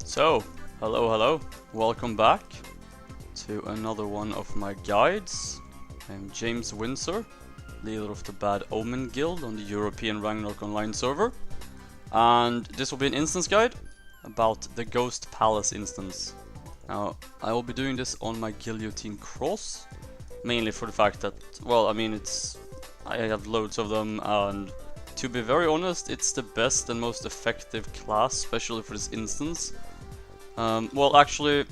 So, hello, welcome back to another one of my guides. I'm James Windsor, leader of the Bad Omen Guild on the European Ragnarok online server. And this will be an instance guide about the Ghost Palace instance. Now, I will be doing this on my Guillotine Cross, mainly for the fact that, well, I mean, I have loads of them, and to be very honest, it's the best and most effective class, especially for this instance. Well, actually,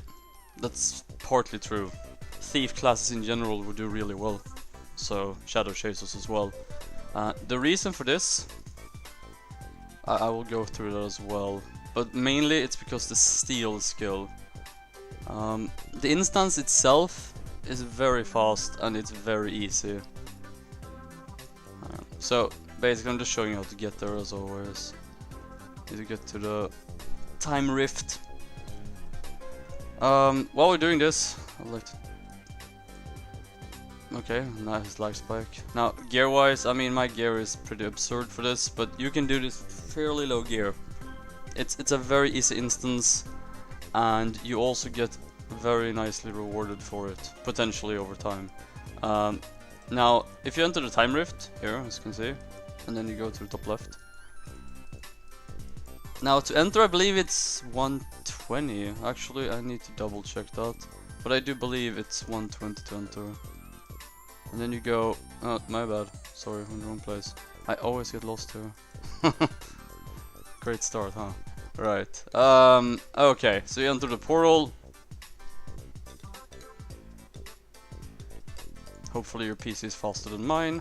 that's partly true. Thief classes in general would do really well, so Shadow Chasers as well. The reason for this, I will go through that as well, but mainly it's because the steal skill. The instance itself is very fast and it's very easy. So basically I'm just showing you how to get there as always. Need to get to the time rift. While we're doing this, I'd like to... Okay, nice lag spike. Now, gear-wise, I mean, my gear is pretty absurd for this, but you can do this fairly low gear. It's a very easy instance, and you also get very nicely rewarded for it, potentially over time. Now, if you enter the time rift, here, as you can see, and then you go to the top left. Now, to enter, I believe it's 120. Actually, I need to double check that. But I do believe it's 120 to enter. And then you go... Oh, my bad. Sorry, I'm in the wrong place. I always get lost here. Great start, huh? Right. Okay, so you enter the portal. Hopefully your PC is faster than mine.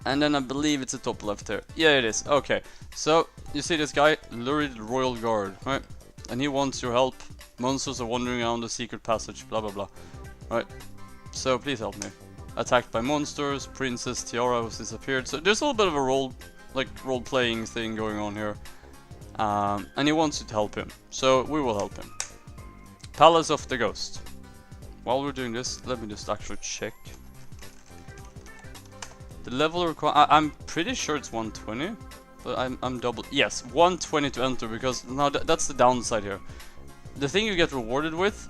And then I believe it's the top left here. Yeah, it is. Okay. So, you see this guy? Lurid Royal Guard, right? And he wants your help. Monsters are wandering around the secret passage, blah blah blah. Right? So, please help me. Attacked by monsters, Princess Tiara has disappeared. So, there's a little bit of a role-playing thing going on here. And he wants you to help him. So, we will help him. Palace of the Ghost. While we're doing this, let me just actually check. The level I'm pretty sure it's 120, but I'm double. Yes, 120 to enter, because now that's the downside here. The thing you get rewarded with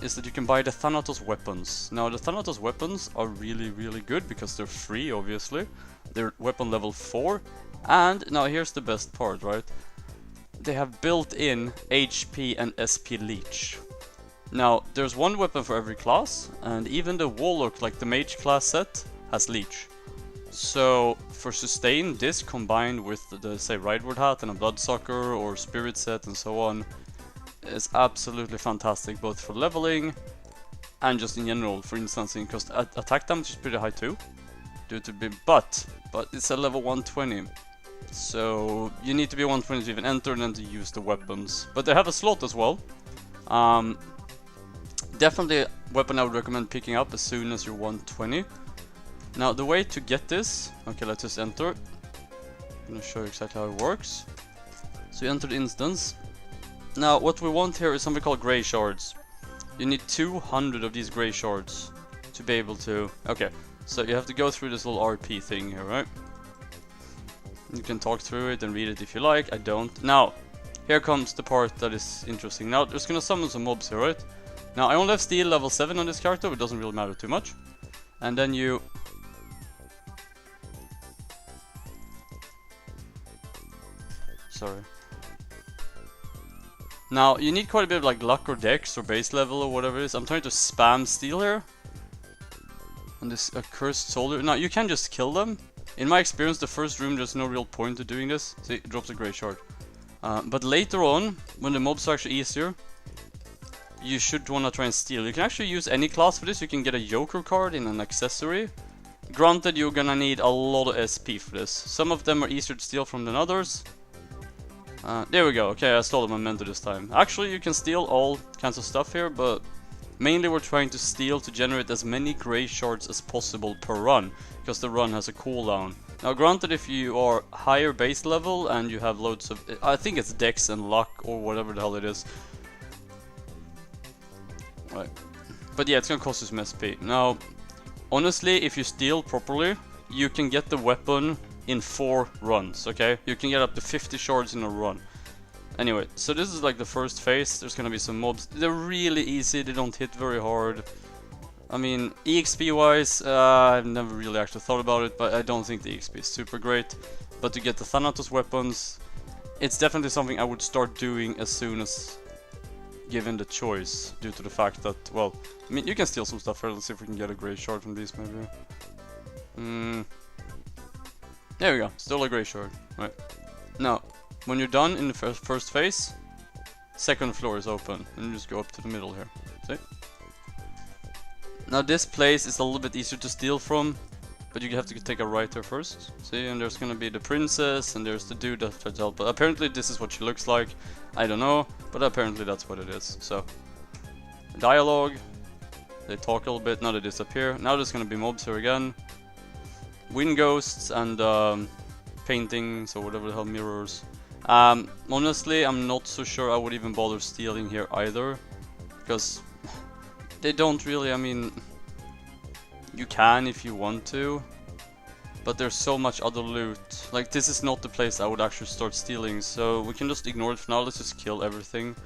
is that you can buy the Thanatos weapons. Now the Thanatos weapons are really good because they're free, obviously. They're weapon level 4, and now here's the best part, right? They have built-in HP and SP leech. Now there's one weapon for every class, and even the Warlock, like the Mage class set, has leech. So for sustain, this combined with the say Rideward hat and a Bloodsucker or Spirit set and so on is absolutely fantastic, both for leveling and just in general for instancing, because attack damage is pretty high too, due to be but it's a level 120, so you need to be 120 to even enter and then to use the weapons. But they have a slot as well. Definitely a weapon I would recommend picking up as soon as you're 120. Now the way to get this, okay, let's just enter. I'm gonna show you exactly how it works. So you enter the instance. Now what we want here is something called grey shards. You need 200 of these grey shards to be able to... Okay, so you have to go through this little RP thing here, right? You can talk through it and read it if you like, I don't. Now, here comes the part that is interesting. Now there's gonna summon some mobs here, right? Now I only have steel level 7 on this character, but it doesn't really matter too much. And then you... Sorry. Now, you need quite a bit of like luck or dex or base level or whatever it is. I'm trying to spam steel here. And this accursed soldier. Now, you can just kill them. In my experience, the first room, there's no real point to doing this. See, it drops a grey shard. But later on, when the mobs are actually easier, you should want to try and steal. You can actually use any class for this. You can get a Joker card in an accessory. Granted, you're gonna need a lot of SP for this. Some of them are easier to steal from than others. There we go. Okay, I stole my mentor this time. Actually, you can steal all kinds of stuff here, but mainly we're trying to steal to generate as many grey shards as possible per run, because the run has a cooldown. Now, granted, if you are higher base level and you have loads of... I think it's dex and luck or whatever the hell it is. Right. But yeah, it's gonna cost you some SP. Now, honestly, if you steal properly, you can get the weapon in 4 runs, okay? You can get up to 50 shards in a run. Anyway, so this is like the first phase. There's gonna be some mobs. They're really easy, they don't hit very hard. I mean, EXP wise, I've never really actually thought about it, but I don't think the EXP is super great. But to get the Thanatos weapons, it's definitely something I would start doing as soon as given the choice, due to the fact that, well, I mean, you can steal some stuff here. Let's see if we can get a grey shard from these, maybe. There we go, still a grey shard. Right. Now, when you're done in the first phase, second floor is open, and you just go up to the middle here. See? Now this place is a little bit easier to steal from, but you have to take a right there first. See, and there's gonna be the princess, and there's the dude that tried to help. But apparently this is what she looks like. I don't know, but apparently that's what it is. So, dialogue. They talk a little bit, now they disappear. Now there's gonna be mobs here again. Wind ghosts and paintings or whatever the hell, mirrors. Honestly, I'm not so sure I would even bother stealing here either, because they don't really, I mean, you can if you want to, but there's so much other loot. Like, this is not the place I would actually start stealing, so we can just ignore it for now. Let's just kill everything.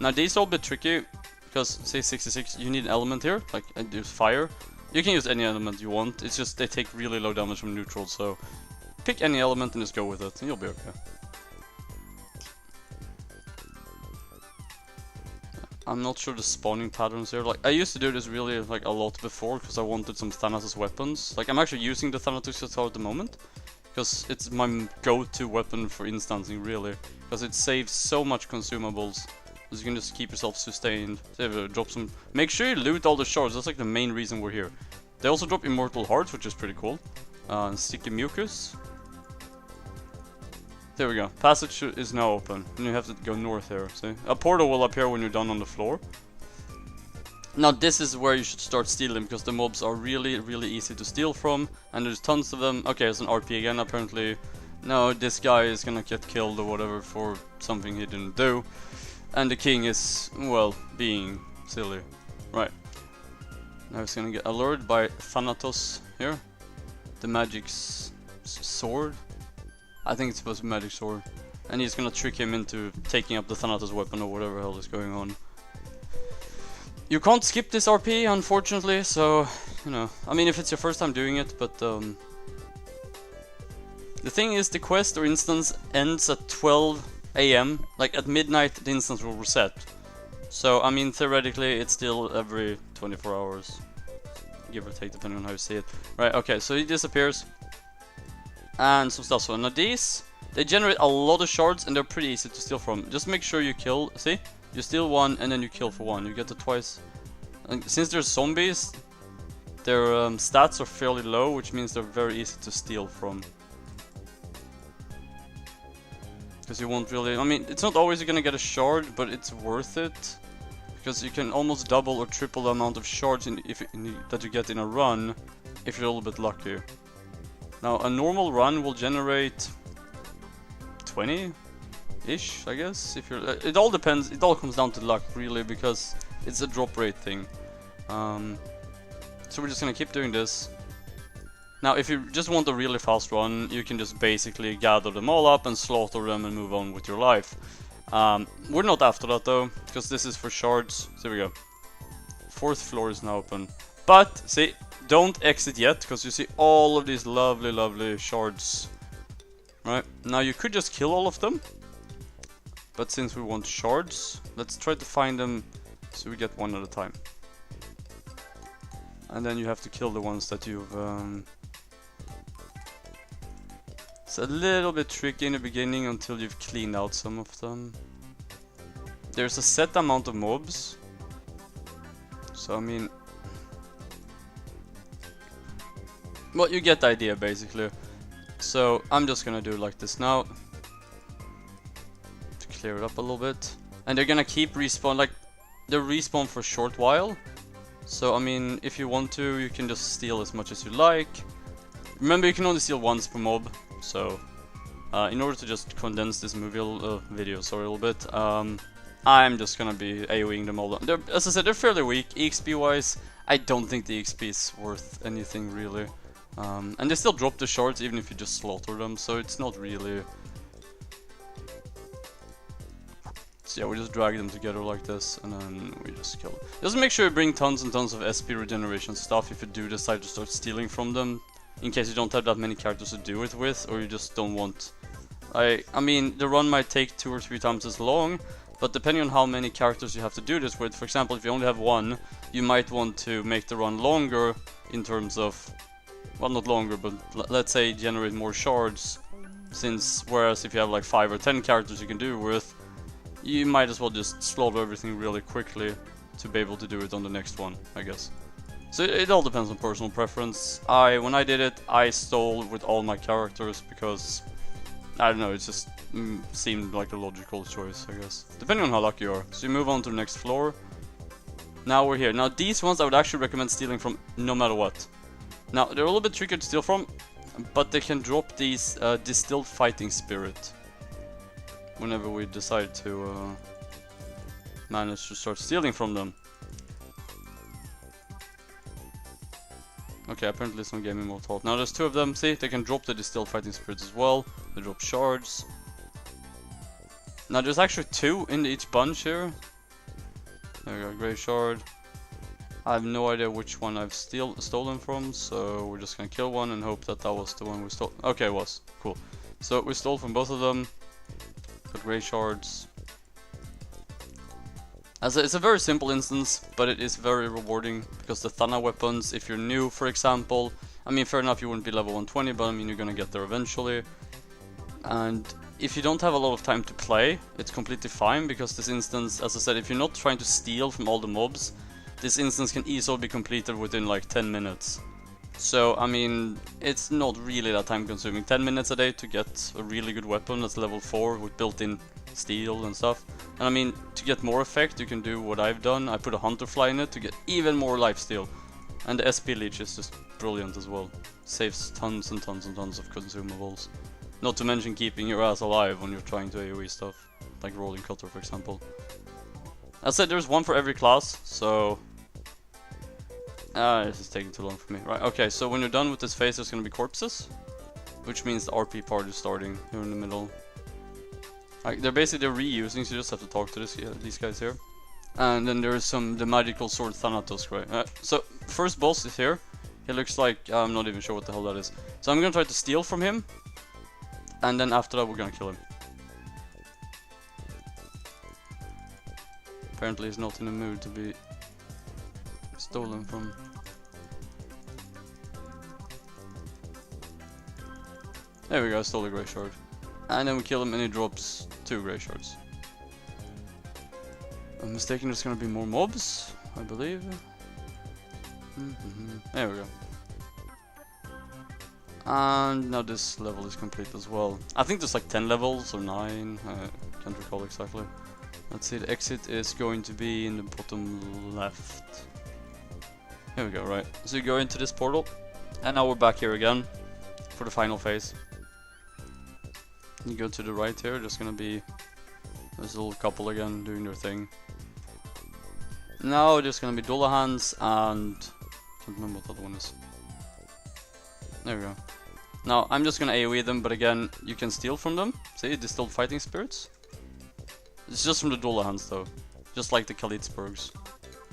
Now these are a bit tricky, because say 66, you need an element here, like there's fire. You can use any element you want, it's just they take really low damage from neutral, so pick any element and just go with it, and you'll be okay. I'm not sure the spawning patterns here. Like, I used to do this really like a lot before because I wanted some Thanatos weapons. Like, I'm actually using the Thanatos guitar at the moment because it's my go-to weapon for instancing, really, because it saves so much consumables. Because you can just keep yourself sustained. So drop some. Make sure you loot all the shards. That's like the main reason we're here. They also drop immortal hearts, which is pretty cool. And sticky mucus. There we go. Passage is now open. And you have to go north here. See? A portal will appear when you're done on the floor. Now this is where you should start stealing, because the mobs are really, really easy to steal from. And there's tons of them. Okay, it's an RP again, apparently. No, this guy is gonna get killed or whatever for something he didn't do. And the king is, well, being silly. Right. Now he's gonna get allured by Thanatos here. The magic sword. I think it's supposed to be magic sword. And he's gonna trick him into taking up the Thanatos weapon or whatever the hell is going on. You can't skip this RP, unfortunately, so, you know. I mean, if it's your first time doing it, but, the thing is, the quest or instance ends at 12 AM. Like, at midnight, the instance will reset. So, I mean, theoretically, it's still every 24 hours. Give or take, depending on how you see it. Right, okay, so he disappears. And some stuff. So now these, they generate a lot of shards and they're pretty easy to steal from. Just make sure you kill, see? You steal one and then you kill for one. You get it twice. And since they're zombies, their stats are fairly low, which means they're very easy to steal from. Because you won't really, I mean, it's not always you're gonna get a shard, but it's worth it. Because you can almost double or triple the amount of shards that you get in a run, if you're a little bit lucky. Now, a normal run will generate 20-ish, I guess. If you're, it all depends. It all comes down to luck, really, because it's a drop rate thing. So we're just gonna keep doing this. Now, if you just want a really fast run, you can just basically gather them all up and slaughter them and move on with your life. We're not after that though, because this is for shards. So here we go. 4th floor is now open. But, see, don't exit yet, because you see all of these lovely, lovely shards. Right, now you could just kill all of them. But since we want shards, let's try to find them so we get one at a time. And then you have to kill the ones that you've... It's a little bit tricky in the beginning until you've cleaned out some of them. There's a set amount of mobs. So, I mean... Well, you get the idea, basically. So, I'm just gonna do it like this now. To clear it up a little bit. And they're gonna keep respawn, like... They respawn for a short while. So, I mean, if you want to, you can just steal as much as you like. Remember, you can only steal once per mob. So, in order to just condense this video, sorry, a little bit, I'm just gonna be AoEing them all. As I said, they're fairly weak. EXP wise, I don't think the EXP is worth anything, really. And they still drop the shards even if you just slaughter them, so it's not really... So yeah, we just drag them together like this, and then we just kill them. Just make sure you bring tons and tons of SP regeneration stuff if you do decide to start stealing from them, in case you don't have that many characters to do it with, or you just don't want... I mean, the run might take 2 or 3 times as long, but depending on how many characters you have to do this with, for example, if you only have one, you might want to make the run longer in terms of... Well, not longer, but let's say generate more shards, since whereas if you have like 5 or 10 characters you can do with, you might as well just slaughter everything really quickly to be able to do it on the next one, I guess. So it all depends on personal preference. When I did it, I stole with all my characters because, I don't know, it just seemed like a logical choice, I guess. Depending on how lucky you are. So you move on to the next floor. Now we're here. Now these ones I would actually recommend stealing from no matter what. Now, they're a little bit trickier to steal from, but they can drop these distilled fighting spirit whenever we decide to manage to start stealing from them. Okay, apparently this one gave me more thought. Now there's 2 of them, see, they can drop the distilled fighting spirits as well. They drop shards. Now there's actually 2 in each bunch here. There we go, grey shard. I have no idea which one I've stolen from, so we're just gonna kill one and hope that that was the one we stole. Okay, it was. Cool. So we stole from both of them. Got grey shards. It's a very simple instance, but it is very rewarding, because the Thana weapons, if you're new, for example, I mean, fair enough, you wouldn't be level 120, but I mean, you're gonna get there eventually. And if you don't have a lot of time to play, it's completely fine, because this instance, as I said, if you're not trying to steal from all the mobs, this instance can easily be completed within like 10 minutes. So, I mean, it's not really that time consuming. 10 minutes a day to get a really good weapon that's level 4 with built-in steel and stuff. And I mean, to get more effect, you can do what I've done. I put a hunter fly in it to get even more lifesteal. And the SP leech is just brilliant as well. Saves tons and tons and tons of consumables. Not to mention keeping your ass alive when you're trying to AoE stuff. Like rolling cutter, for example. As I said, there's one for every class, so... this is taking too long for me. Right, okay, so when you're done with this phase, there's gonna be corpses. Which means the RP part is starting here in the middle. Like, they're reusing, so you just have to talk to these guys here. And then there's the magical sword Thanatos, right? So, first boss is here. He looks like, I'm not even sure what the hell that is. So I'm gonna try to steal from him. And then after that, we're gonna kill him. Apparently he's not in the mood to be stolen from. There we go, I stole a grey shard. And then we kill him and he drops 2 grey shards. I'm mistaken, there's gonna be more mobs, I believe. There we go. And now this level is complete as well. I think there's like 10 levels or 9, I can't recall exactly. Let's see, the exit is going to be in the bottom left. Here we go, right. So you go into this portal, and now we're back here again for the final phase. You go to the right here, there's gonna be this little couple again doing their thing. Now there's gonna be Dullahans and... I can't remember what the other one is. There we go. Now I'm just gonna AoE them, but again, you can steal from them. See, distilled fighting spirits. It's just from the Dullahans though, just like the Khalidspurgs.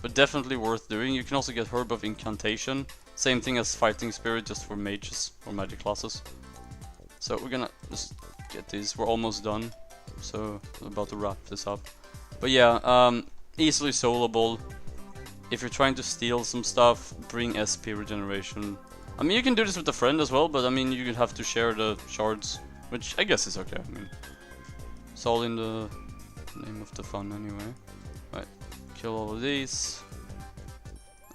But definitely worth doing. You can also get Herb of Incantation. Same thing as Fighting Spirit, just for mages or magic classes. So we're gonna just get these. We're almost done. So I'm about to wrap this up. But yeah, easily soloable. If you're trying to steal some stuff, bring SP regeneration. I mean, you can do this with a friend as well, but I mean, you could have to share the shards, which I guess is okay. I mean, it's all in the name of the fun anyway. Right, kill all of these.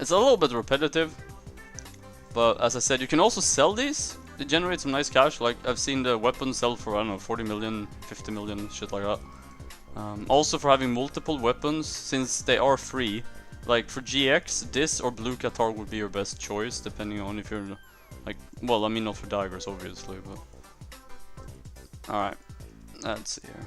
It's a little bit repetitive, but as I said, you can also sell these. They generate some nice cash. Like, I've seen the weapons sell for, I don't know, 40 million, 50 million, shit like that. Also for having multiple weapons, since they are free. Like, for GX, this or Blue Qatar would be your best choice, depending on if you're, like, well, I mean, not for divers, obviously, but... Alright, let's see here.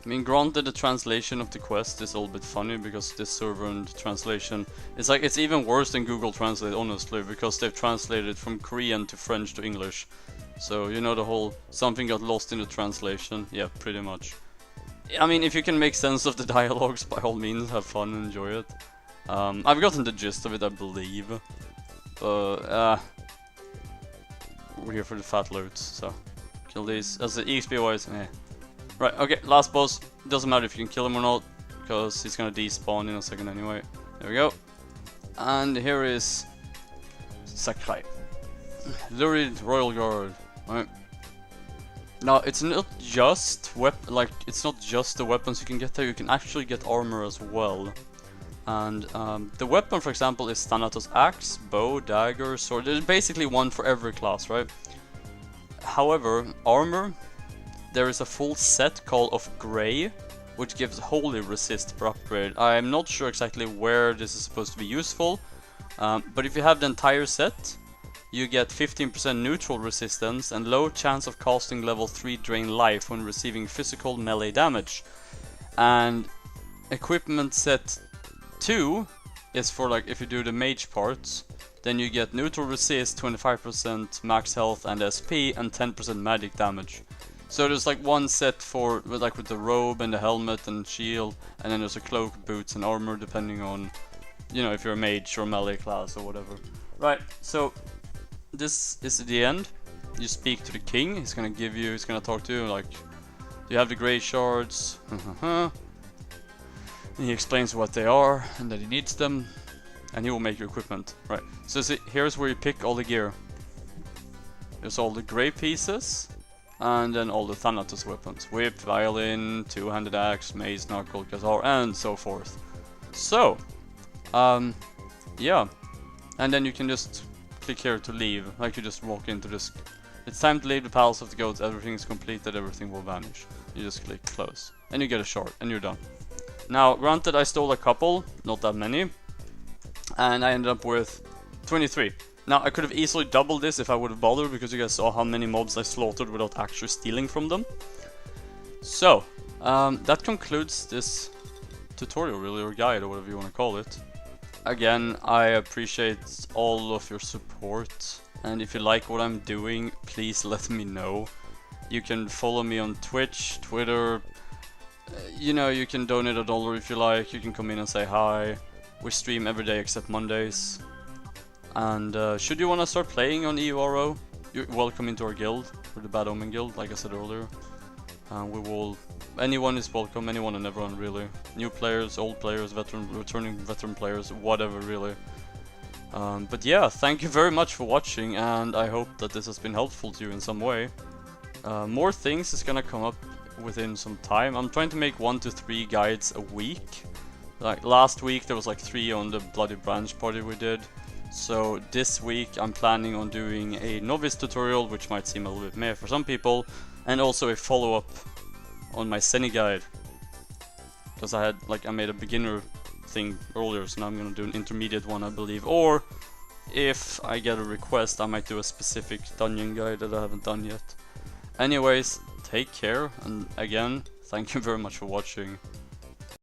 I mean, granted, the translation of the quest is a little bit funny, because this server and translation, it's like, it's even worse than Google Translate, honestly, because they've translated from Korean to French to English. So you know the whole something got lost in the translation. Yeah, pretty much. I mean, if you can make sense of the dialogues, by all means, have fun and enjoy it. I've gotten the gist of it, I believe. But we're here for the fat loot, so kill these. As the EXP wise, Right, okay, last boss. Doesn't matter if you can kill him or not, because he's gonna despawn in a second anyway. There we go. And here is Sakurai. Lurid Royal Guard. Right. Now it's not just it's not just the weapons you can get there. You can actually get armor as well. And the weapon, for example, is Thanatos axe, bow, dagger, sword. There's basically one for every class, right? However, armor, there is a full set called of Grey, which gives holy resist for upgrade. I'm not sure exactly where this is supposed to be useful, but if you have the entire set, you get 15% neutral resistance and low chance of casting level 3 drain life when receiving physical melee damage. And equipment set 2 is for like if you do the mage parts, then you get neutral resist, 25% max health and SP, and 10% magic damage. So there's like one set for with the robe and the helmet and shield, and then there's a cloak, boots and armor depending on, you know, if you're a mage or melee class or whatever. Right, so this is the end. You speak to the king, he's gonna talk to you like, do you have the grey shards? And he explains what they are and that he needs them, and he will make your equipment. Right, so see, here's where you pick all the gear. There's all the grey pieces, and then all the Thanatos weapons. Whip, violin, two-handed axe, mace, knuckle, guitar, and so forth. So, yeah. And then you can just click here to leave, like you just walk into this. It's time to leave the Palace of the Gods, everything is completed, everything will vanish. You just click close, and you get a shard, and you're done. Now, granted, I stole a couple, not that many, and I ended up with 23. Now, I could have easily doubled this if I would have bothered, because you guys saw how many mobs I slaughtered without actually stealing from them. So, that concludes this tutorial, really, or guide, or whatever you want to call it. Again, I appreciate all of your support, and if you like what I'm doing, please let me know. You can follow me on Twitch, Twitter, you know, you can donate $1 if you like, you can come in and say hi. We stream every day except Mondays. And should you want to start playing on EURO, you're welcome into our guild, or the Bad Omen Guild, like I said earlier. Anyone is welcome, anyone and everyone really. New players, old players, returning veteran players, whatever really. But yeah, thank you very much for watching, and I hope that this has been helpful to you in some way. More things is gonna come up within some time. I'm trying to make 1 to 3 guides a week. Like last week there was like 3 on the Bloody Branch party we did. So this week I'm planning on doing a novice tutorial, which might seem a little bit meh for some people, and also a follow-up on my Seni guide. Because I made a beginner thing earlier, so now I'm gonna do an intermediate one, I believe. Or if I get a request, I might do a specific dungeon guide that I haven't done yet. Anyways, take care, and again, thank you very much for watching.